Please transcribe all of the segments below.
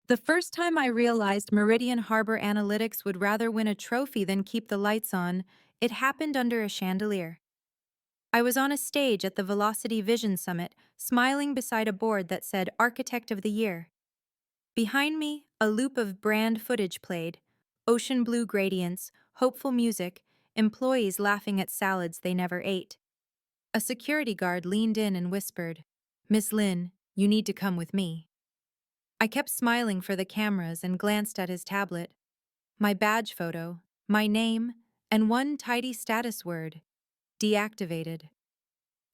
The first time I realized Meridian Harbor Analytics would rather win a trophy than keep the lights on, it happened under a chandelier. I was on a stage at the Velocity Vision Summit, smiling beside a board that said Architect of the Year. Behind me, a loop of brand footage played, ocean blue gradients, hopeful music, employees laughing at salads they never ate. A security guard leaned in and whispered, "Miss Lin, you need to come with me." I kept smiling for the cameras and glanced at his tablet. My badge photo, my name, and one tidy status word: deactivated.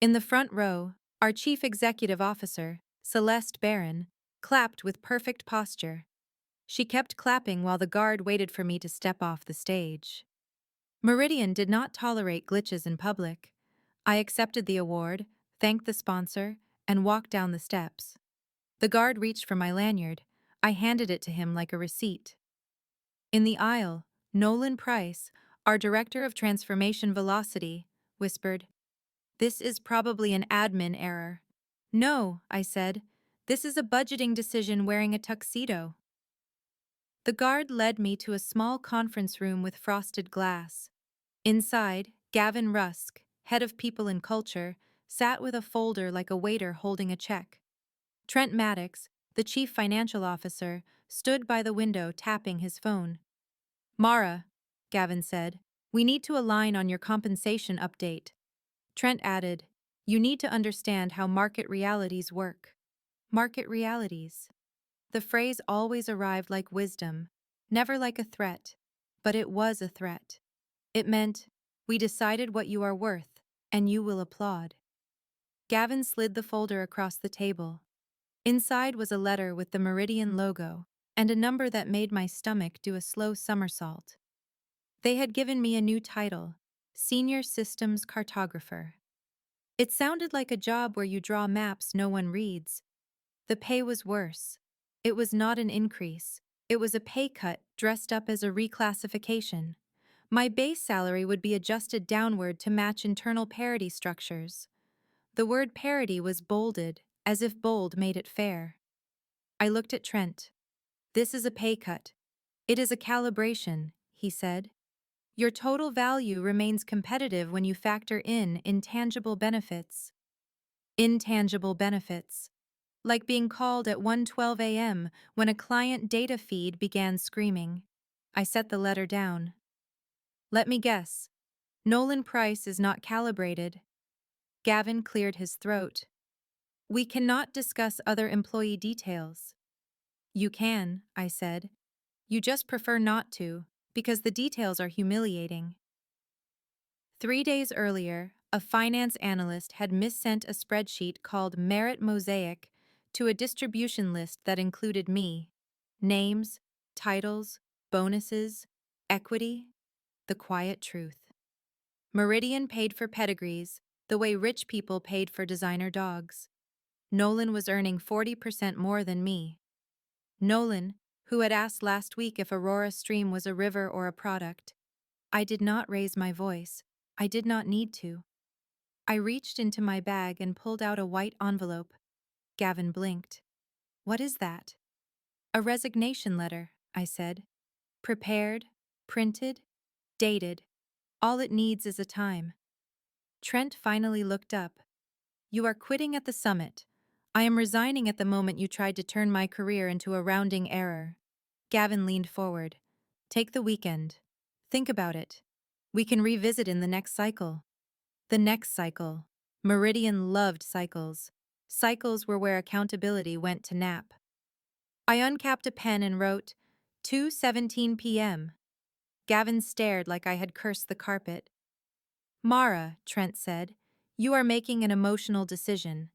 In the front row, our chief executive officer, Celeste Barron, clapped with perfect posture. She kept clapping while the guard waited for me to step off the stage. Meridian did not tolerate glitches in public. I accepted the award, thanked the sponsor, and walked down the steps. The guard reached for my lanyard. I handed it to him like a receipt. In the aisle, Nolan Price, our director of transformation velocity, whispered, "This is probably an admin error." "No," I said. "This is a budgeting decision wearing a tuxedo." The guard led me to a small conference room with frosted glass. Inside, Gavin Rusk, head of people and culture, sat with a folder like a waiter holding a check. Trent Maddox, the chief financial officer, stood by the window tapping his phone. "Mara," Gavin said, "we need to align on your compensation update." Trent added, "You need to understand how market realities work." Market realities. The phrase always arrived like wisdom, never like a threat. But it was a threat. It meant, "We decided what you are worth, and you will applaud." Gavin slid the folder across the table. Inside was a letter with the Meridian logo and a number that made my stomach do a slow somersault. They had given me a new title, Senior Systems Cartographer. It sounded like a job where you draw maps no one reads. The pay was worse. It was not an increase. It was a pay cut dressed up as a reclassification. My base salary would be adjusted downward to match internal parity structures. The word parity was bolded, as if bold made it fair. I looked at Trent. "This is a pay cut. It is a calibration," he said. "Your total value remains competitive when you factor in intangible benefits." Intangible benefits. Like being called at 1:12 a.m. when a client data feed began screaming. I set the letter down. "Let me guess. Nolan Price is not calibrated." Gavin cleared his throat. "We cannot discuss other employee details." "You can," I said. "You just prefer not to, because the details are humiliating." 3 days earlier, a finance analyst had missent a spreadsheet called Merit Mosaic to a distribution list that included me. Names, titles, bonuses, equity, the quiet truth. Meridian paid for pedigrees, the way rich people paid for designer dogs. Nolan was earning 40% more than me. Nolan, who had asked last week if Aurora Stream was a river or a product. I did not raise my voice. I did not need to. I reached into my bag and pulled out a white envelope. Gavin blinked. "What is that?" "A resignation letter," I said. "Prepared, printed, dated. All it needs is a time." Trent finally looked up. "You are quitting at the summit. I am resigning at the moment you tried to turn my career into a rounding error." Gavin leaned forward. "Take the weekend. Think about it. We can revisit in the next cycle." The next cycle. Meridian loved cycles. Cycles were where accountability went to nap. I uncapped a pen and wrote, 2:17 p.m. Gavin stared like I had cursed the carpet. "Mara," Trent said, "you are making an emotional decision."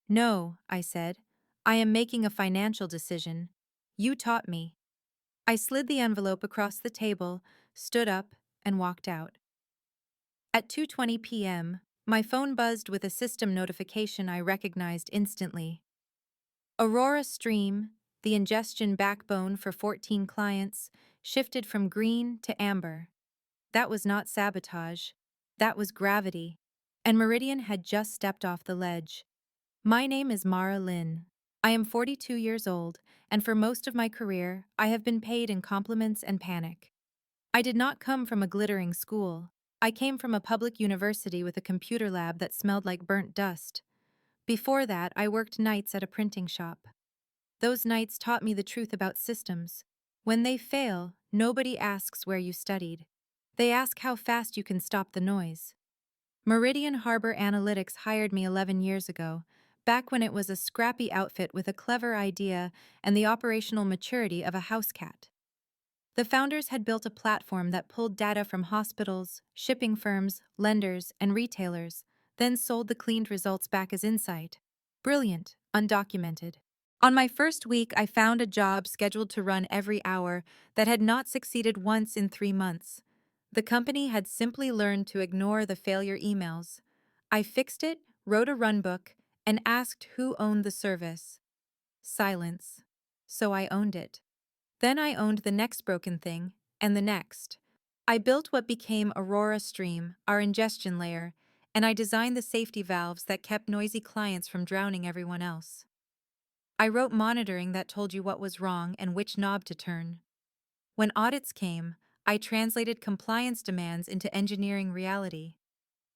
"No," I said. "I am making a financial decision. You taught me." I slid the envelope across the table, stood up, and walked out. At 2:20 p.m., my phone buzzed with a system notification I recognized instantly. Aurora Stream, the ingestion backbone for 14 clients, shifted from green to amber. That was not sabotage. That was gravity. And Meridian had just stepped off the ledge. "My name is Mara Lin. I am 42 years old, and for most of my career, I have been paid in compliments and panic. I did not come from a glittering school. I came from a public university with a computer lab that smelled like burnt dust. Before that, I worked nights at a printing shop. Those nights taught me the truth about systems. When they fail, nobody asks where you studied. They ask how fast you can stop the noise. Meridian Harbor Analytics hired me 11 years ago, back when it was a scrappy outfit with a clever idea and the operational maturity of a house cat. The founders had built a platform that pulled data from hospitals, shipping firms, lenders, and retailers, then sold the cleaned results back as insight. Brilliant, undocumented. On my first week, I found a job scheduled to run every hour that had not succeeded once in 3 months. The company had simply learned to ignore the failure emails. I fixed it, wrote a runbook, and asked who owned the service. Silence. So I owned it. Then I owned the next broken thing, and the next. I built what became Aurora Stream, our ingestion layer, and I designed the safety valves that kept noisy clients from drowning everyone else. I wrote monitoring that told you what was wrong and which knob to turn. When audits came, I translated compliance demands into engineering reality.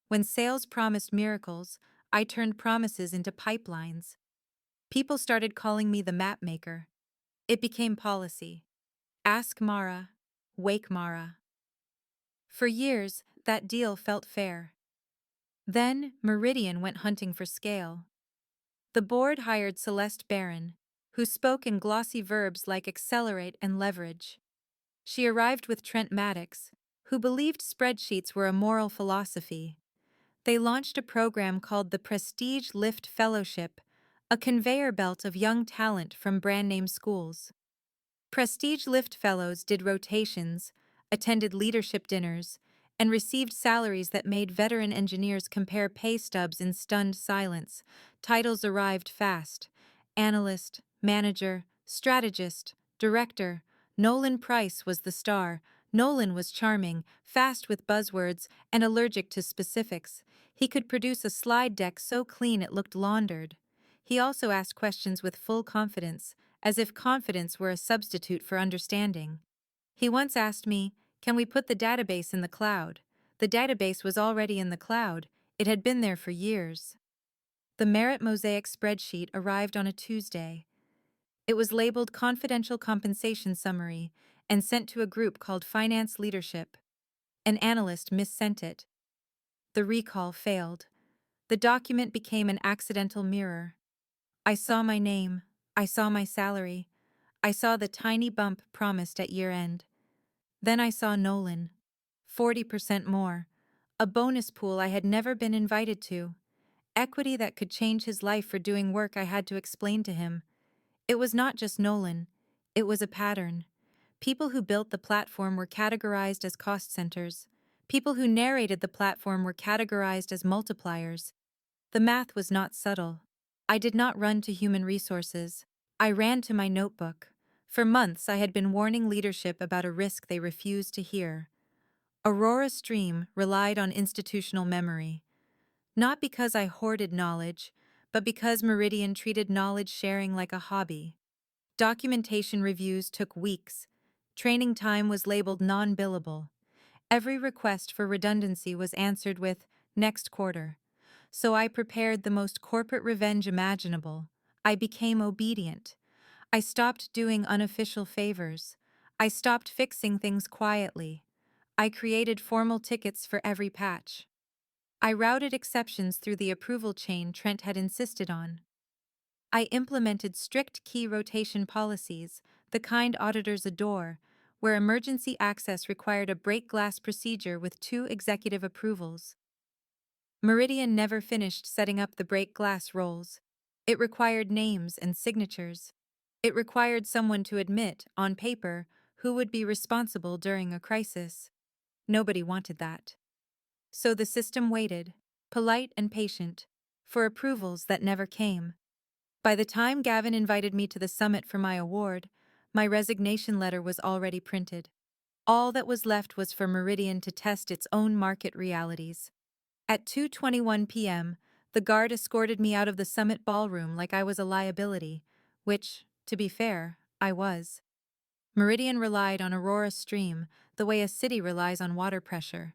When sales promised miracles, I turned promises into pipelines. People started calling me the map maker. It became policy. Ask Mara, wake Mara. For years, that deal felt fair. Then, Meridian went hunting for scale. The board hired Celeste Barron, who spoke in glossy verbs like accelerate and leverage. She arrived with Trent Maddox, who believed spreadsheets were a moral philosophy. They launched a program called the Prestige Lift Fellowship, a conveyor belt of young talent from brand-name schools. Prestige Lift Fellows did rotations, attended leadership dinners, and received salaries that made veteran engineers compare pay stubs in stunned silence. Titles arrived fast: analyst, manager, strategist, director. Nolan Price was the star. Nolan was charming, fast with buzzwords, and allergic to specifics. He could produce a slide deck so clean it looked laundered. He also asked questions with full confidence, as if confidence were a substitute for understanding. He once asked me, "Can we put the database in the cloud?" The database was already in the cloud. It had been there for years. The Merit Mosaic spreadsheet arrived on a Tuesday. It was labeled Confidential Compensation Summary and sent to a group called Finance Leadership. An analyst missent it. The recall failed. The document became an accidental mirror. I saw my name. I saw my salary. I saw the tiny bump promised at year-end. Then I saw Nolan. 40% more. A bonus pool I had never been invited to. Equity that could change his life for doing work I had to explain to him. It was not just Nolan. It was a pattern. People who built the platform were categorized as cost centers. People who narrated the platform were categorized as multipliers. The math was not subtle. I did not run to human resources. I ran to my notebook. For months, I had been warning leadership about a risk they refused to hear. Aurora Stream relied on institutional memory. Not because I hoarded knowledge, but because Meridian treated knowledge sharing like a hobby. Documentation reviews took weeks. Training time was labeled non-billable. Every request for redundancy was answered with next quarter. So I prepared the most corporate revenge imaginable. I became obedient. I stopped doing unofficial favors. I stopped fixing things quietly. I created formal tickets for every patch. I routed exceptions through the approval chain Trent had insisted on. I implemented strict key rotation policies, the kind auditors adore, where emergency access required a break glass procedure with 2 executive approvals. Meridian never finished setting up the break glass rolls. It required names and signatures. It required someone to admit, on paper, who would be responsible during a crisis. Nobody wanted that. So the system waited, polite and patient, for approvals that never came. By the time Gavin invited me to the summit for my award, my resignation letter was already printed. All that was left was for Meridian to test its own market realities. At 2:21 p.m., the guard escorted me out of the summit ballroom like I was a liability. which, to be fair, I was. Meridian relied on Aurora Stream the way a city relies on water pressure.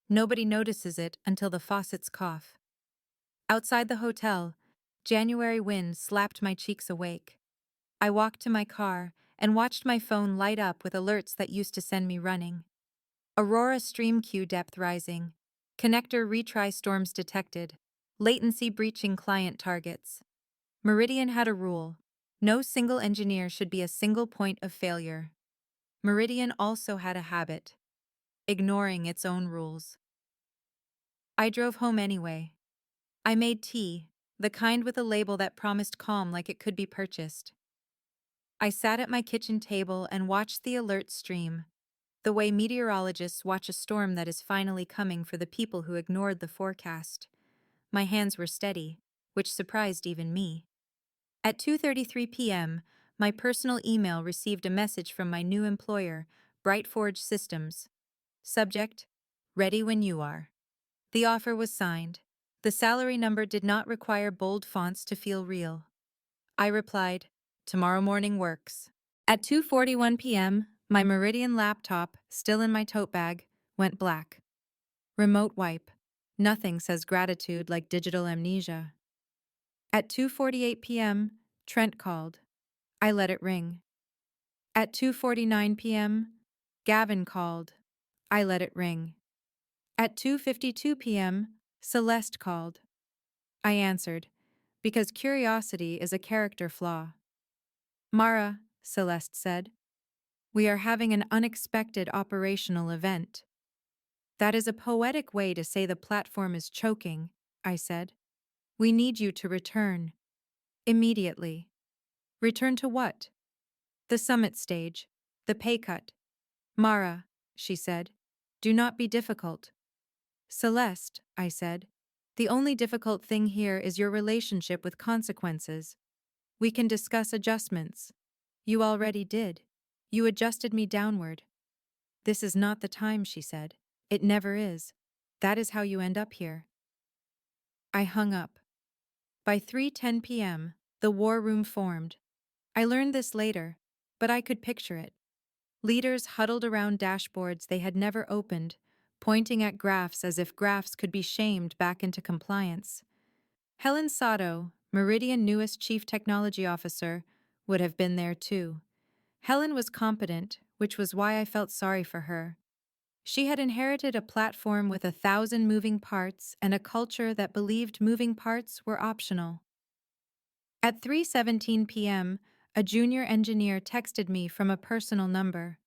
Nobody notices it until the faucets cough. Outside the hotel, January wind slapped my cheeks awake. I walked to my car and watched my phone light up with alerts that used to send me running. Aurora Stream queue depth rising. Connector retry storms detected. Latency breaching client targets. Meridian had a rule. No single engineer should be a single point of failure. Meridian also had a habit: ignoring its own rules. I drove home anyway. I made tea, the kind with a label that promised calm like it could be purchased. I sat at my kitchen table and watched the alert stream, the way meteorologists watch a storm that is finally coming for the people who ignored the forecast. My hands were steady, which surprised even me. At 2:33 p.m., my personal email received a message from my new employer, Brightforge Systems. Subject: Ready when you are. The offer was signed. The salary number did not require bold fonts to feel real. I replied, "Tomorrow morning works." At 2:41 p.m., my Meridian laptop, still in my tote bag, went black. Remote wipe. Nothing says gratitude like digital amnesia. At 2:48 p.m., Trent called. I let it ring. At 2:49 p.m., Gavin called. I let it ring. At 2:52 p.m., Celeste called. I answered, because curiosity is a character flaw. "Mara," Celeste said, "we are having an unexpected operational event." "That is a poetic way to say the platform is choking," I said. "We need you to return. Immediately." "Return to what?" "The summit stage. The pay cut." "Mara," she said, "do not be difficult." "Celeste," I said, "the only difficult thing here is your relationship with consequences. We can discuss adjustments. You already did. You adjusted me downward." "This is not the time," she said. "It never is. That is how you end up here." I hung up. By 3:10 p.m., the war room formed. I learned this later, but I could picture it. Leaders huddled around dashboards they had never opened, pointing at graphs as if graphs could be shamed back into compliance. Helen Sato, Meridian newest chief technology officer, would have been there too. Helen was competent, which was why I felt sorry for her. She had inherited a platform with 1,000 moving parts and a culture that believed moving parts were optional. At 3:17 p.m., a junior engineer texted me from a personal number.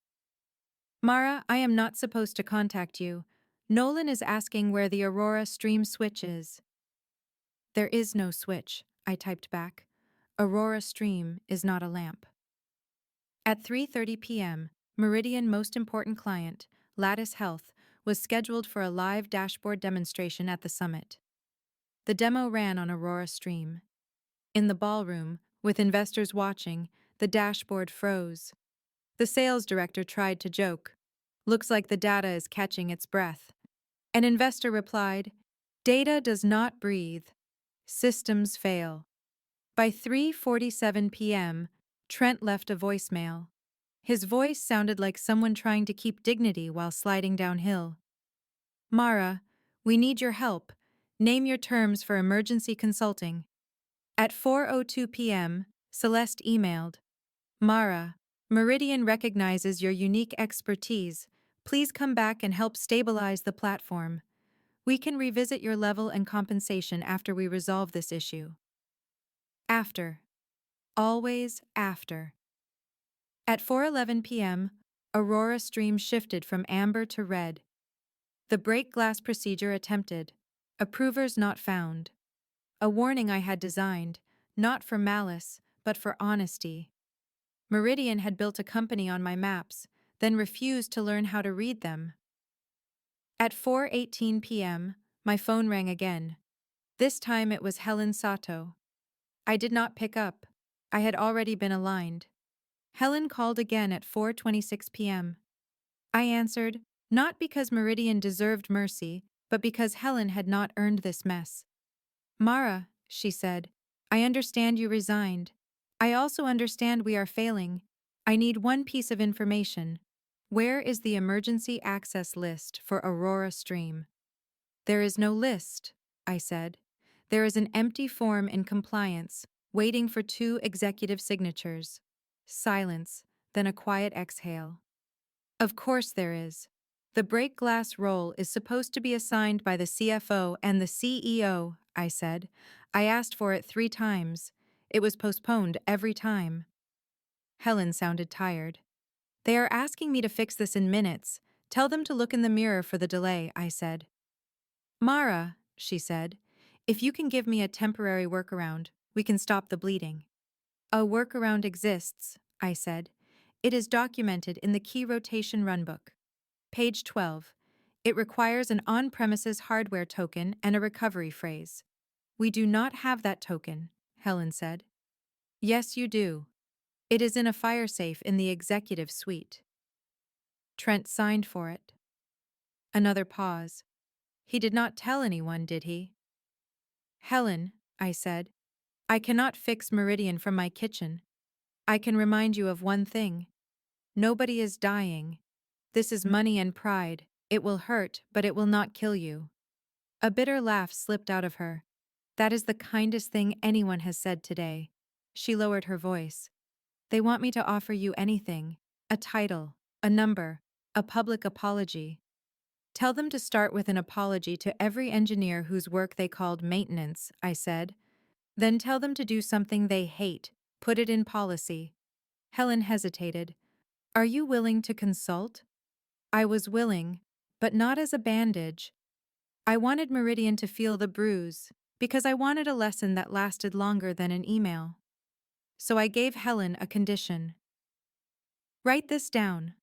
"Mara, I am not supposed to contact you. Nolan is asking where the Aurora Stream switch is." "There is no switch," I typed back. "Aurora Stream is not a lamp." At 3:30 p.m., Meridian most important client, Lattice Health, was scheduled for a live dashboard demonstration at the summit. The demo ran on Aurora Stream. In the ballroom, with investors watching, the dashboard froze. The sales director tried to joke. "Looks like the data is catching its breath." An investor replied, "Data does not breathe. Systems fail." By 3:47 p.m., Trent left a voicemail. His voice sounded like someone trying to keep dignity while sliding downhill. "Mara, we need your help. Name your terms for emergency consulting." At 4:02 p.m., Celeste emailed, "Mara, Meridian recognizes your unique expertise. Please come back and help stabilize the platform. We can revisit your level and compensation after we resolve this issue." After. Always after. At 4:11 p.m., Aurora Stream shifted from amber to red. The break glass procedure attempted. Approvers not found. A warning I had designed, not for malice, but for honesty. Meridian had built a company on my maps, then refused to learn how to read them. At 4:18 p.m., my phone rang again. This time it was Helen Sato. I did not pick up. I had already been aligned. Helen called again at 4:26 p.m. I answered, not because Meridian deserved mercy, but because Helen had not earned this mess. "Mara," she said, "I understand you resigned. I also understand we are failing. I need one piece of information. Where is the emergency access list for Aurora Stream? There is no list, I said. There is an empty form in compliance, waiting for 2 executive signatures. Silence, then a quiet exhale. Of course there is. The break glass role is supposed to be assigned by the CFO and the CEO, I said. I asked for it 3 times. It was postponed every time. Helen sounded tired. They are asking me to fix this in minutes. Tell them to look in the mirror for the delay, I said. Mara, she said, if you can give me a temporary workaround, we can stop the bleeding. A workaround exists, I said. It is documented in the key rotation runbook. Page 12. It requires an on-premises hardware token and a recovery phrase. We do not have that token, Helen said. Yes, you do. It is in a fire safe in the executive suite. Trent signed for it. Another pause. He did not tell anyone, did he? Helen, I said, I cannot fix Meridian from my kitchen. I can remind you of one thing. Nobody is dying. This is money and pride. It will hurt, but it will not kill you. A bitter laugh slipped out of her. That is the kindest thing anyone has said today. She lowered her voice. They want me to offer you anything. A title, a number, a public apology. Tell them to start with an apology to every engineer whose work they called maintenance, I said. Then tell them to do something they hate. Put it in policy. Helen hesitated. Are you willing to consult? I was willing, but not as a bandage. I wanted Meridian to feel the bruise, because I wanted a lesson that lasted longer than an email. So I gave Helen a condition. Write this down.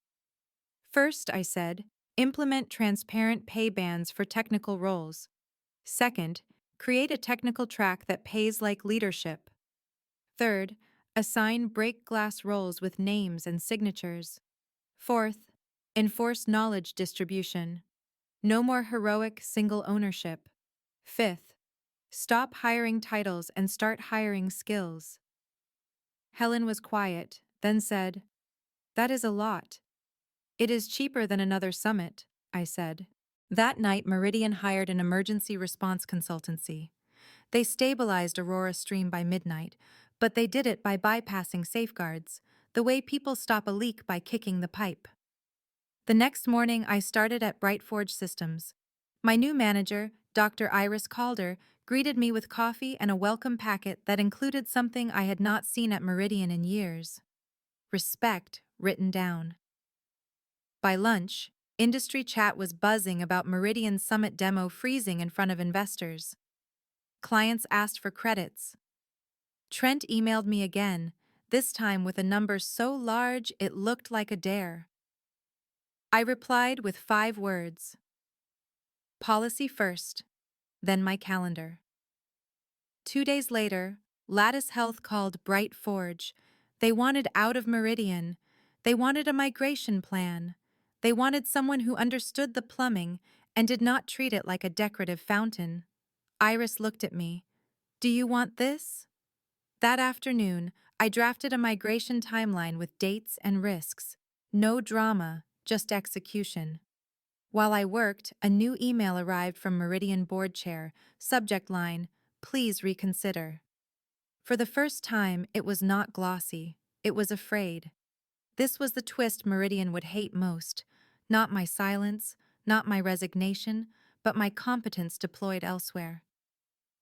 First, I said, implement transparent pay bands for technical roles. Second, create a technical track that pays like leadership. Third, assign break glass roles with names and signatures. Fourth, enforce knowledge distribution. No more heroic single ownership. Fifth, stop hiring titles and start hiring skills. Helen was quiet, then said, That is a lot. It is cheaper than another summit, I said. That night, Meridian hired an emergency response consultancy. They stabilized Aurora Stream by midnight, but they did it by bypassing safeguards, the way people stop a leak by kicking the pipe. The next morning, I started at Brightforge Systems. My new manager, Dr. Iris Calder, greeted me with coffee and a welcome packet that included something I had not seen at Meridian in years. Respect written down. By lunch, industry chat was buzzing about Meridian's summit demo freezing in front of investors. Clients asked for credits. Trent emailed me again, this time with a number so large it looked like a dare. I replied with 5 words. Policy first, then my calendar. 2 days later, Lattice Health called Bright Forge. They wanted out of Meridian. They wanted a migration plan. They wanted someone who understood the plumbing and did not treat it like a decorative fountain. Iris looked at me. Do you want this? That afternoon, I drafted a migration timeline with dates and risks. No drama, just execution. While I worked, a new email arrived from Meridian board chair, subject line, Please reconsider. For the first time, it was not glossy. It was afraid. This was the twist Meridian would hate most. Not my silence, not my resignation, but my competence deployed elsewhere.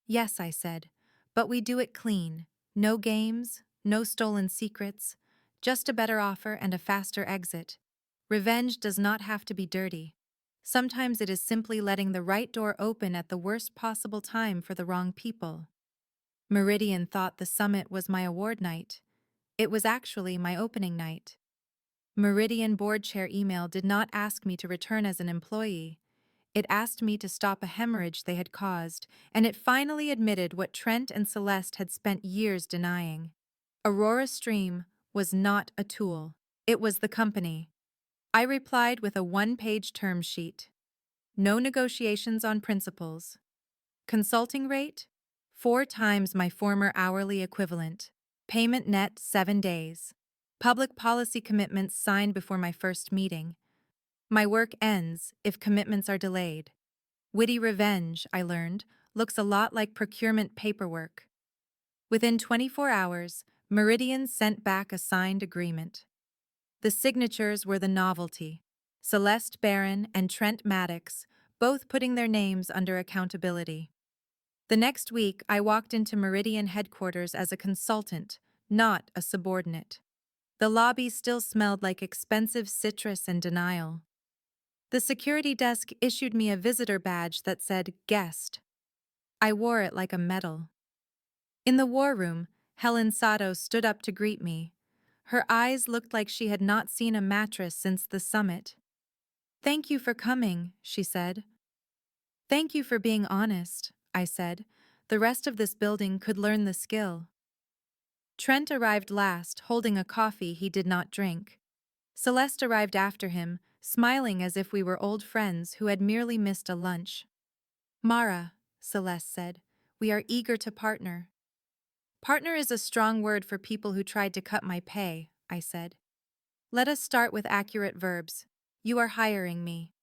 Yes, I said, but we do it clean. No games, no stolen secrets, just a better offer and a faster exit. Revenge does not have to be dirty. Sometimes it is simply letting the right door open at the worst possible time for the wrong people. Meridian thought the summit was my award night. It was actually my opening night. Meridian board chair email did not ask me to return as an employee. It asked me to stop a hemorrhage they had caused, and it finally admitted what Trent and Celeste had spent years denying. Aurora Stream was not a tool. It was the company. I replied with a 1-page term sheet. No negotiations on principles. Consulting rate? 4 times my former hourly equivalent. Payment net 7 days. Public policy commitments signed before my first meeting. My work ends if commitments are delayed. Witty revenge, I learned, looks a lot like procurement paperwork. Within 24 hours, Meridian sent back a signed agreement. The signatures were the novelty. Celeste Barron and Trent Maddox, both putting their names under accountability. The next week, I walked into Meridian headquarters as a consultant, not a subordinate. The lobby still smelled like expensive citrus and denial. The security desk issued me a visitor badge that said guest. I wore it like a medal. In the war room, Helen Sato stood up to greet me. Her eyes looked like she had not seen a mattress since the summit. "Thank you for coming," she said. "Thank you for being honest," I said. The rest of this building could learn the skill. Trent arrived last, holding a coffee he did not drink. Celeste arrived after him, smiling as if we were old friends who had merely missed a lunch. "Mara," Celeste said, "we are eager to partner." "Partner is a strong word for people who tried to cut my pay," I said. "Let us start with accurate verbs. You are hiring me."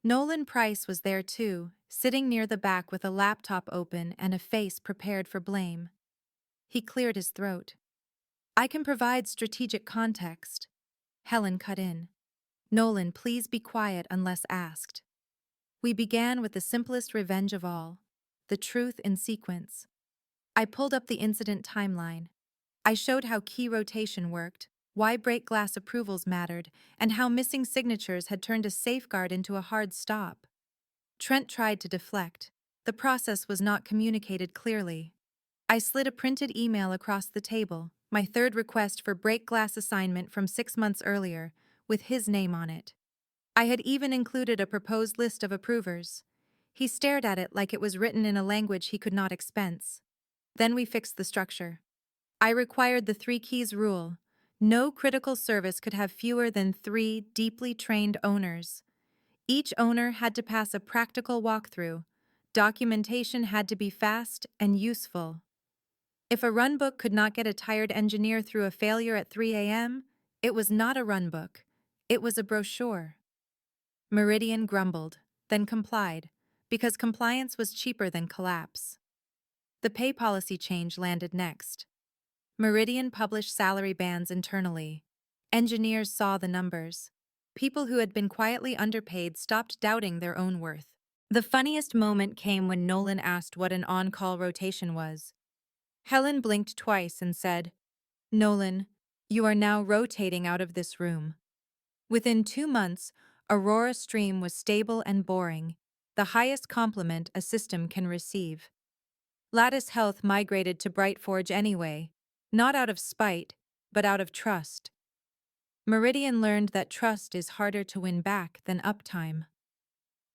Nolan Price was there too, sitting near the back with a laptop open and a face prepared for blame. He cleared his throat. "I can provide strategic context." Helen cut in. "Nolan, please be quiet unless asked." We began with the simplest revenge of all, the truth in sequence. I pulled up the incident timeline. I showed how key rotation worked, why break glass approvals mattered, and how missing signatures had turned a safeguard into a hard stop. Trent tried to deflect. The process was not communicated clearly. I slid a printed email across the table, my third request for break glass assignment from 6 months earlier, with his name on it. I had even included a proposed list of approvers. He stared at it like it was written in a language he could not expense. Then we fixed the structure. I required the 3 keys rule. No critical service could have fewer than 3 deeply trained owners. Each owner had to pass a practical walkthrough. Documentation had to be fast and useful. If a runbook could not get a tired engineer through a failure at 3 a.m., it was not a runbook. It was a brochure. Meridian grumbled, then complied, because compliance was cheaper than collapse. The pay policy change landed next. Meridian published salary bands internally. Engineers saw the numbers. People who had been quietly underpaid stopped doubting their own worth. The funniest moment came when Nolan asked what an on-call rotation was. Helen blinked twice and said, "Nolan, you are now rotating out of this room." Within 2 months, Aurora Stream was stable and boring, the highest compliment a system can receive. Lattice Health migrated to Brightforge anyway, not out of spite, but out of trust. Meridian learned that trust is harder to win back than uptime.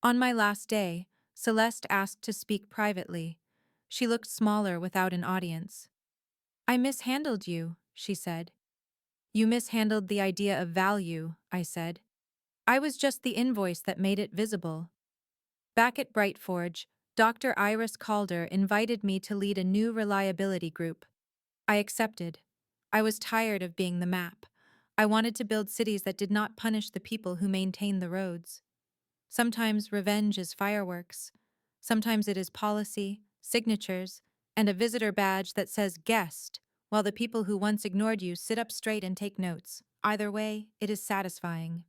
On my last day, Celeste asked to speak privately. She looked smaller without an audience. "I mishandled you," she said. "You mishandled the idea of value," I said. "I was just the invoice that made it visible." Back at Brightforge, Dr. Iris Calder invited me to lead a new reliability group. I accepted. I was tired of being the map. I wanted to build cities that did not punish the people who maintain the roads. Sometimes revenge is fireworks. Sometimes it is policy, signatures, and a visitor badge that says guest, while the people who once ignored you sit up straight and take notes. Either way, it is satisfying.